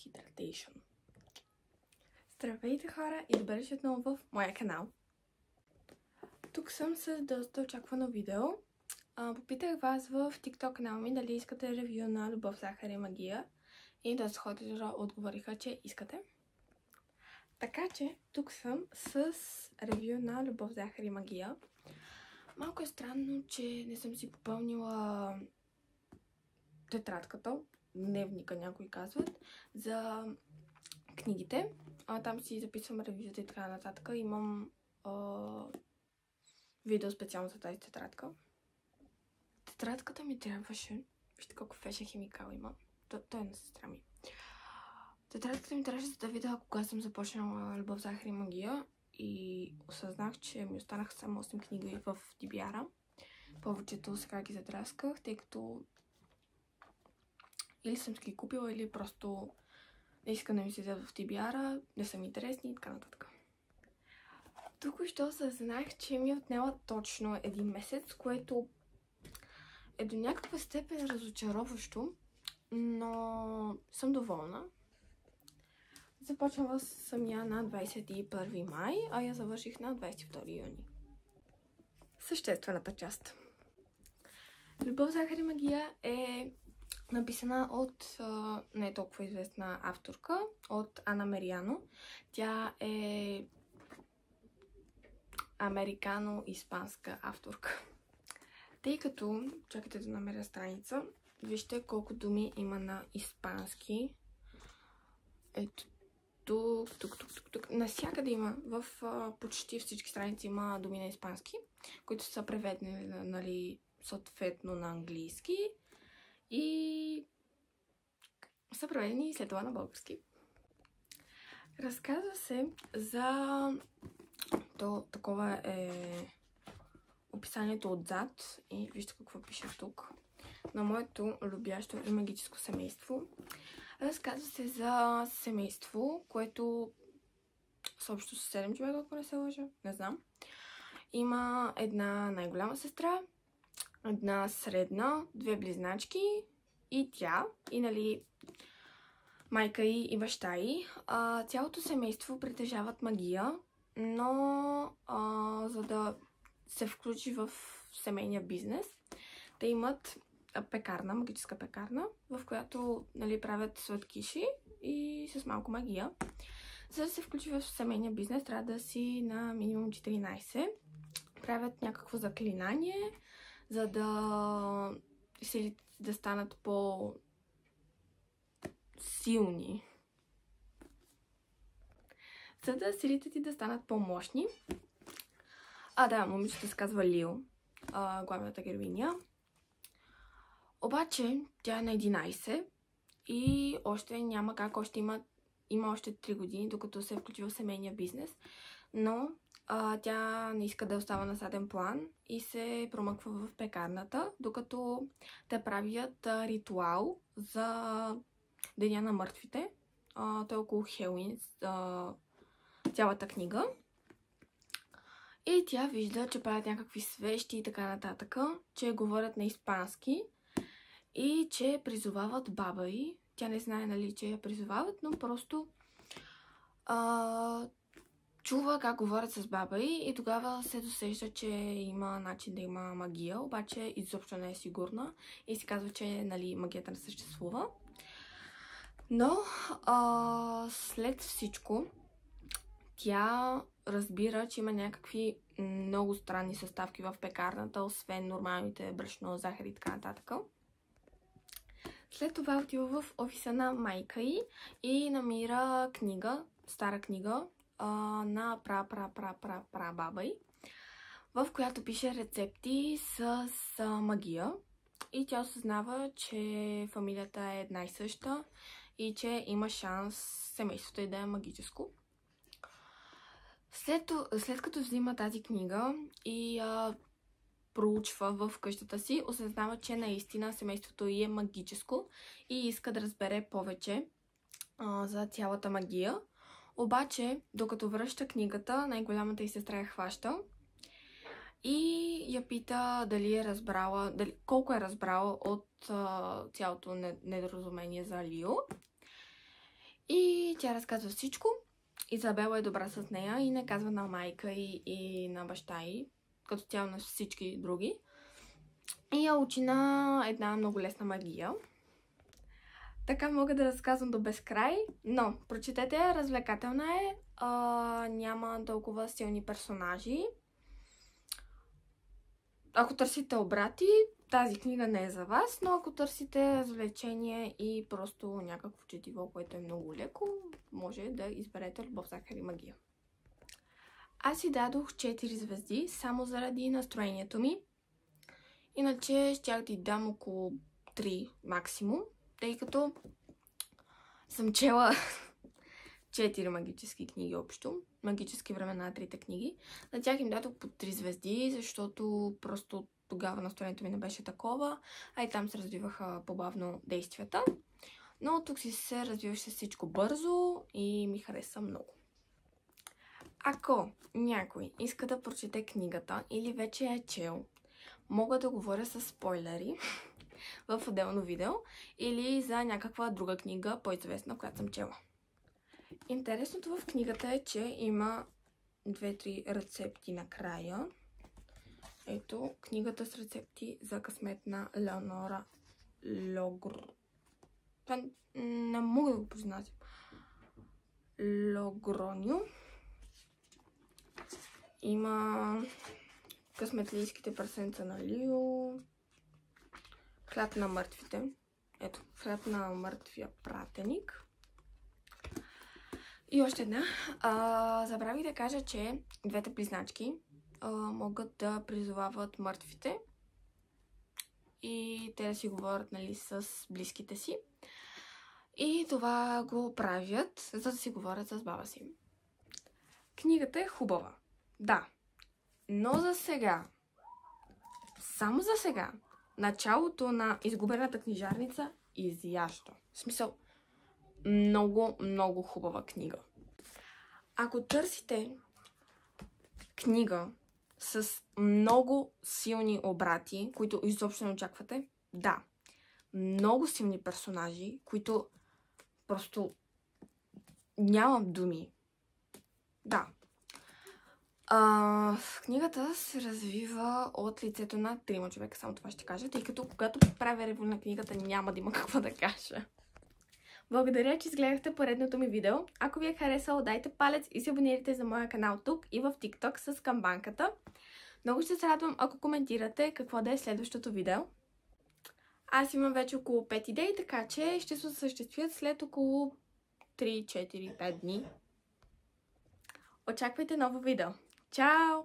Hydration. Здравейте хора и добре дошли отново в моя канал. Тук съм с доста очаквано видео. Попитах вас в TikTok канала ми дали искате ревю на Любов, захар и магия. И доста хора отговориха, че искате. Така че тук съм с ревю на Любов, захар и магия. Малко е странно, че не съм си попълнила тетрадката, дневника някои казват, за книгите. Там си записвам ревюзата и така нататък. Имам видео специално за тази тетрадка. Тетрадката ми трябваше... Вижте колко фешен химикал има. Той е на сестра ми. Тетрадката ми трябваше да видя кога съм започнала Любов, захар и магия. И осъзнах, че ми останаха само 8 книги в TBR-а. Повечето сега ги задрасках, тъй като или съм ги купила, или просто не искам да ми се вземат в TBR-а, не са ми интересни и така нататък. Току-що осъзнах, че ми е отнела точно 1 месец, което е до някаква степен разочароващо, но съм доволна. Започнала съм я на 21 май, а я завърших на 22 юни. Съществената част. Любов, захар и магия е написана от не толкова известна авторка, от Ана Мериано. Тя е американо-испанска авторка. Тъй като, чакайте да намеря страница, вижте колко думи има на испански. Ето тук. Насякъде има, в почти всички страници има думи на испански, които са преведени, нали, съответно на английски и са преведени след това на български. Разказва се за... Такова е описанието отзад и вижте какво пише тук. На моето любящо и магическо семейство. Разказва се за семейство, което са общо с 7 човека, ако не се лъжа, не знам. Има една най-голяма сестра, една средна, 2 близначки и тя, и нали майка и баща й. Цялото семейство притежават магия, но за да се включи в семейния бизнес, те имат пекарна, магическа пекарна, в която, нали, правят сладкиши и с малко магия. За да се включи в семейния бизнес, трябва да си на минимум 14. Правят някакво заклинание, за да силите да станат по-силни. За да силите ти да станат по-мощни. Да, момичето се казва Лио, главната героиня. Обаче тя е на 11 и още няма как, има още 3 години, докато се включи в семейния бизнес. Но тя не иска да остава на заден план и се промъква в пекарната, докато те правят ритуал за Деня на мъртвите. Той е около Хелуин, цялата книга. И тя вижда, че правят някакви свещи и така нататък, че говорят на испански и че призовават баба й. Тя не знае, нали, че я призовават, но просто чува как говорят с баба й и тогава се досеща, че има начин да има магия, обаче изобщо не е сигурна и си казва, че, нали, магията не съществува. Но след всичко тя разбира, че има някакви много странни съставки в пекарната, освен нормалните брашно, захар и така нататък. След това отива в офиса на майка й и намира книга, стара книга на баба й, в която пише рецепти с магия. И тя осъзнава, че фамилията е една и съща и че има шанс семейството й да е магическо. След като взима тази книга и проучва в къщата си, осъзнава, че наистина семейството й е магическо и иска да разбере повече за цялата магия. Обаче, докато връща книгата, най-голямата й сестра я хваща и я пита дали е разбрала, колко е разбрала от цялото недоразумение за Лио. И тя разказва всичко. Изабела е добра с нея и не казва на майка и на баща й, като цяло на всички други. И я учи на една много лесна магия. Така мога да разказвам до безкрай, но прочетете я, развлекателна е, няма толкова силни персонажи. Ако търсите обрати, тази книга не е за вас, но ако търсите развлечение и просто някакво четиво, което е много леко, може да изберете Любов, захар и магия. Аз си дадох 4 звезди, само заради настроението ми. Иначе щях да й дам около 3 максимум, тъй като съм чела 4 магически книги общо. Магически времена, 3-те книги. На тях им дадох по 3 звезди, защото просто тогава настроението ми не беше такова, а и там се развиваха по-бавно действията. Но тук си се развиваше всичко бързо и ми хареса много. Ако някой иска да прочете книгата или вече е чел, мога да говоря с спойлери в отделно видео или за някаква друга книга, по-известна, която съм чела. Интересното в книгата е, че има 2-3 рецепти накрая. Ето, книгата с рецепти за късмет на Леонора Логро. Това не мога да го произнасям. Логроню. Има късметлийските прасенца на Лио. Хляб на мъртвите. Ето, хляб на мъртвия пратеник. И още една. Забравих да кажа, че двете близначки могат да призовават мъртвите и те да си говорят, нали, с близките си. И това го правят, за да си говорят с баба си. Книгата е хубава. Да. Но за сега, само за сега, началото на Изгубената книжарница изящо. В смисъл, много, много хубава книга. Ако търсите книга с много силни обрати, които изобщо не очаквате, да. Много силни персонажи, които просто нямам думи. Да. Книгата се развива от лицето на 3 човека, само това ще кажа, тъй като когато правя ревю на книгата няма да има какво да кажа. Благодаря, че изгледахте поредното ми видео. Ако ви е харесало, дайте палец и се абонирайте за моя канал тук и в TikTok с камбанката. Много ще се радвам, ако коментирате какво да е следващото видео. Аз имам вече около 5 идеи, така че ще се осъществят след около 3, 4, 5 дни. Очаквайте ново видео. Чао!